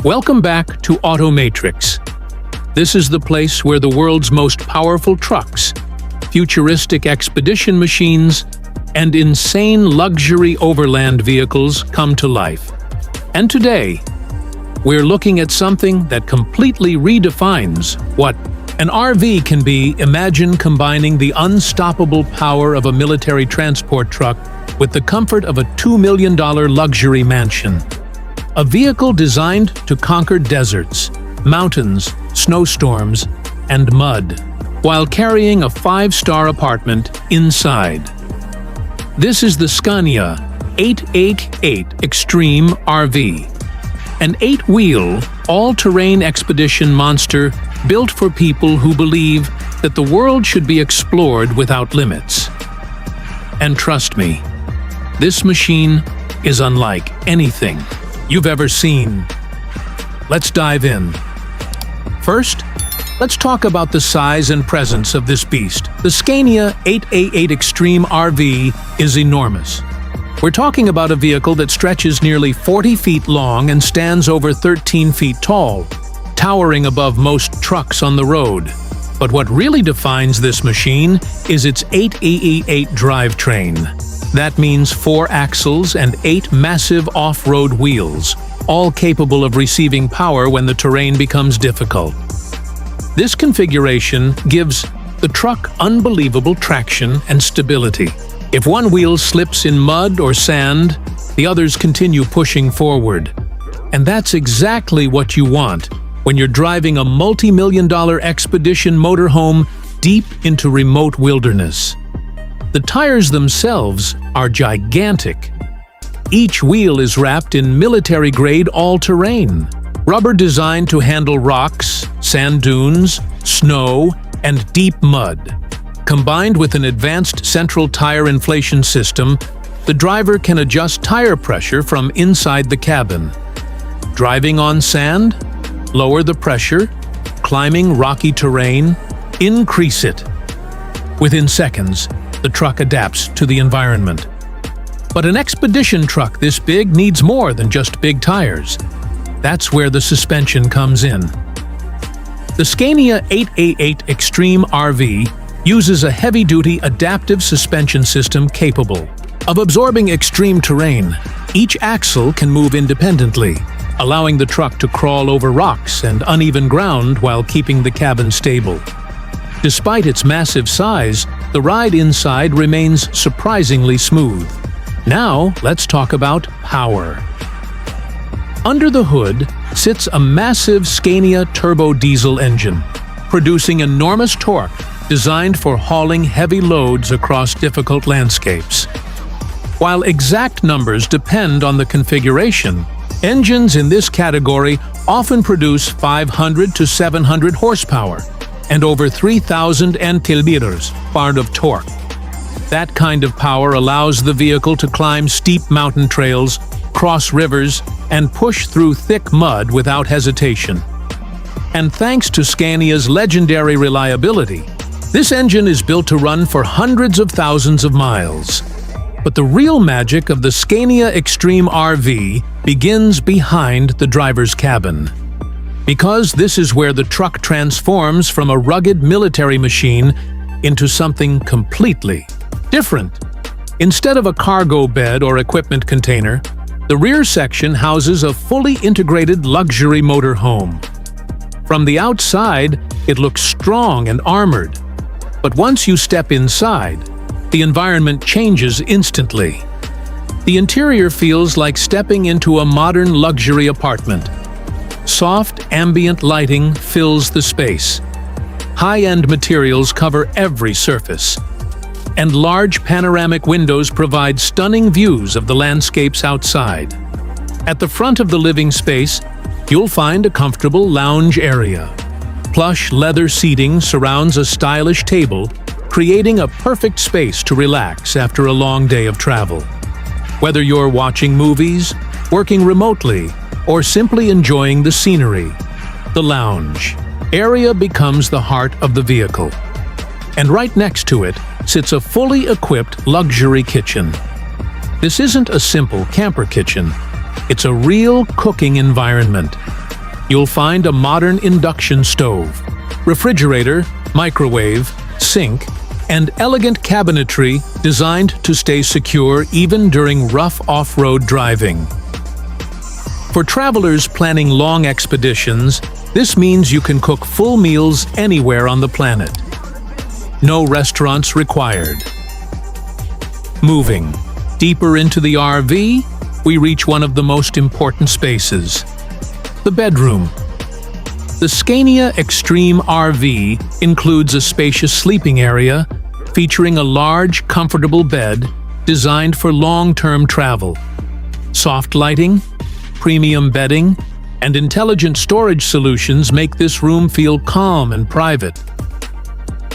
Welcome back to AutoMatrix. This is the place where the world's most powerful trucks, futuristic expedition machines, and insane luxury overland vehicles come to life. And today, we're looking at something that completely redefines what an RV can be. Imagine combining the unstoppable power of a military transport truck with the comfort of a $2 million luxury mansion. A vehicle designed to conquer deserts, mountains, snowstorms, and mud, while carrying a 5-star apartment inside. This is the Scanin 8x8 Extreme RV, an 8-wheel, all-terrain expedition monster built for people who believe that the world should be explored without limits. And trust me, this machine is unlike anything you've ever seen. Let's dive in. First, let's talk about the size and presence of this beast. The Scanin 8x8 Extreme RV is enormous. We're talking about a vehicle that stretches nearly 40 feet long and stands over 13 feet tall, towering above most trucks on the road. But what really defines this machine is its 8x8 drivetrain. That means 4 axles and 8 massive off-road wheels, all capable of receiving power when the terrain becomes difficult. This configuration gives the truck unbelievable traction and stability. If one wheel slips in mud or sand, the others continue pushing forward. And that's exactly what you want when you're driving a multi-million-dollar expedition motorhome deep into remote wilderness. The tires themselves are gigantic. Each wheel is wrapped in military-grade all-terrain, rubber designed to handle rocks, sand dunes, snow, and deep mud. Combined with an advanced central tire inflation system, the driver can adjust tire pressure from inside the cabin. Driving on sand? Lower the pressure. Climbing rocky terrain? Increase it. Within seconds, the truck adapts to the environment. But an expedition truck this big needs more than just big tires. That's where the suspension comes in. The Scanin 8x8 Extreme RV uses a heavy-duty adaptive suspension system capable of absorbing extreme terrain. Each axle can move independently, allowing the truck to crawl over rocks and uneven ground while keeping the cabin stable. Despite its massive size, the ride inside remains surprisingly smooth. Now, let's talk about power. Under the hood sits a massive Scania turbo diesel engine, producing enormous torque designed for hauling heavy loads across difficult landscapes. While exact numbers depend on the configuration, engines in this category often produce 500 to 700 horsepower and over 3,000 Nm of torque. That kind of power allows the vehicle to climb steep mountain trails, cross rivers, and push through thick mud without hesitation. And thanks to Scania's legendary reliability, this engine is built to run for hundreds of thousands of miles. But the real magic of the Scanin Extreme RV begins behind the driver's cabin. Because this is where the truck transforms from a rugged military machine into something completely different. Instead of a cargo bed or equipment container, the rear section houses a fully integrated luxury motorhome. From the outside, it looks strong and armored. But once you step inside, the environment changes instantly. The interior feels like stepping into a modern luxury apartment. Soft, ambient lighting fills the space. High-end materials cover every surface. And large panoramic windows provide stunning views of the landscapes outside. At the front of the living space, you'll find a comfortable lounge area. Plush leather seating surrounds a stylish table, creating a perfect space to relax after a long day of travel. Whether you're watching movies, working remotely, or simply enjoying the scenery, the lounge area becomes the heart of the vehicle. And right next to it sits a fully equipped luxury kitchen. This isn't a simple camper kitchen. It's a real cooking environment. you'll find a modern induction stove, refrigerator, microwave, sink, and elegant cabinetry designed to stay secure even during rough off-road driving. For travelers planning long expeditions, this means you can cook full meals anywhere on the planet. No restaurants required. Moving deeper into the RV, we reach one of the most important spaces: the bedroom. The Scania Extreme RV includes a spacious sleeping area featuring a large, comfortable bed designed for long-term travel. Soft lighting, premium bedding, and intelligent storage solutions make this room feel calm and private.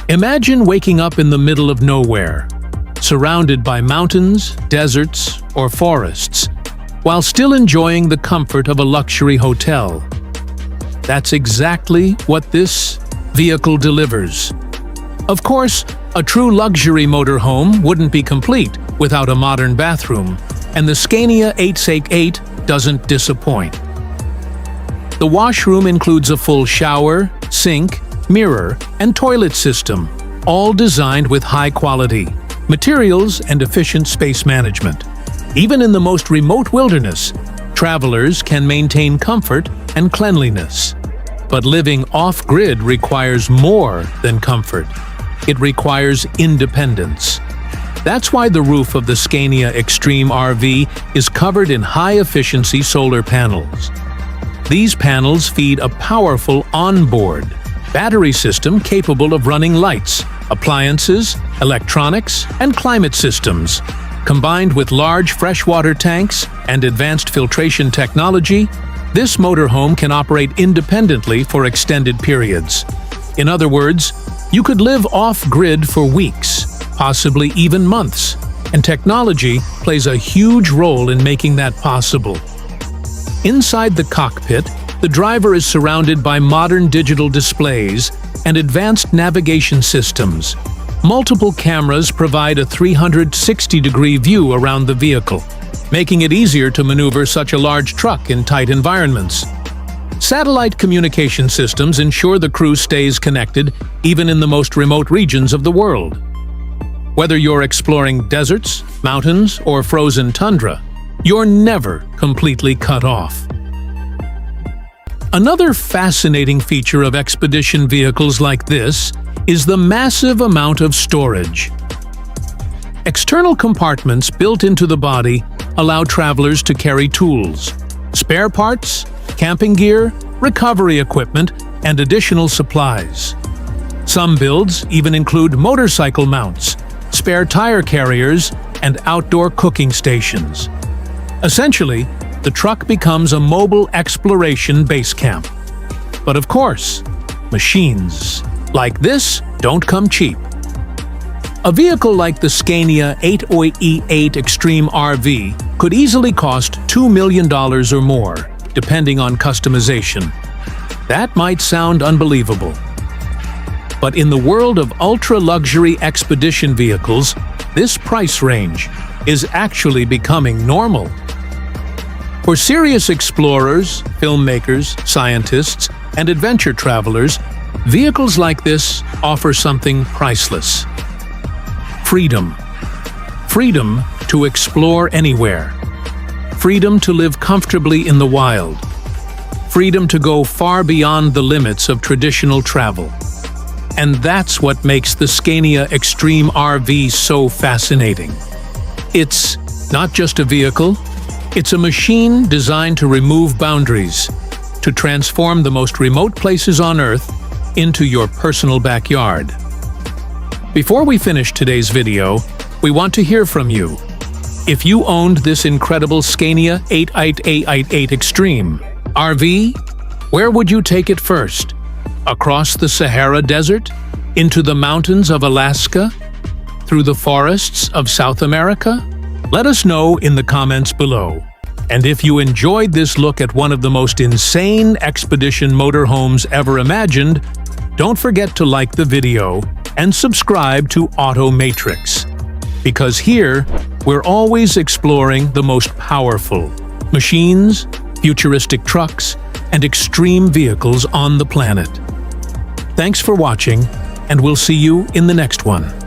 Imagine waking up in the middle of nowhere, surrounded by mountains, deserts, or forests, while still enjoying the comfort of a luxury hotel. That's exactly what this vehicle delivers. Of course, a true luxury motorhome wouldn't be complete without a modern bathroom, and the Scania 8x8 doesn't disappoint. The washroom includes a full shower, sink, mirror, and toilet system, all designed with high-quality materials and efficient space management. Even in the most remote wilderness, travelers can maintain comfort and cleanliness. But living off-grid requires more than comfort. It requires independence. That's why the roof of the Scania Extreme RV is covered in high-efficiency solar panels. These panels feed a powerful onboard battery system capable of running lights, appliances, electronics, and climate systems. Combined with large freshwater tanks and advanced filtration technology, this motorhome can operate independently for extended periods. In other words, you could live off-grid for weeks, possibly even months, and technology plays a huge role in making that possible. Inside the cockpit, the driver is surrounded by modern digital displays and advanced navigation systems. Multiple cameras provide a 360-degree view around the vehicle, making it easier to maneuver such a large truck in tight environments. Satellite communication systems ensure the crew stays connected even in the most remote regions of the world. Whether you're exploring deserts, mountains, or frozen tundra, you're never completely cut off. Another fascinating feature of expedition vehicles like this is the massive amount of storage. External compartments built into the body allow travelers to carry tools, spare parts, camping gear, recovery equipment, and additional supplies. Some builds even include motorcycle mounts, spare tire carriers, and outdoor cooking stations. Essentially, the truck becomes a mobile exploration base camp. But of course, machines like this don't come cheap. A vehicle like the Scania 8x8 Extreme RV could easily cost $2 million or more, depending on customization. That might sound unbelievable. But in the world of ultra-luxury expedition vehicles, this price range is actually becoming normal. For serious explorers, filmmakers, scientists, and adventure travelers, vehicles like this offer something priceless. Freedom. Freedom to explore anywhere. Freedom to live comfortably in the wild. Freedom to go far beyond the limits of traditional travel. And that's what makes the Scania Extreme RV so fascinating. It's not just a vehicle, it's a machine designed to remove boundaries, to transform the most remote places on Earth into your personal backyard. Before we finish today's video, we want to hear from you. If you owned this incredible Scania 8x8 Extreme RV, where would you take it first? Across the Sahara Desert? Into the mountains of Alaska? Through the forests of South America? Let us know in the comments below. And if you enjoyed this look at one of the most insane expedition motorhomes ever imagined, don't forget to like the video and subscribe to AutoMatrix. Because here, we're always exploring the most powerful machines, futuristic trucks, and extreme vehicles on the planet. Thanks for watching, and we'll see you in the next one.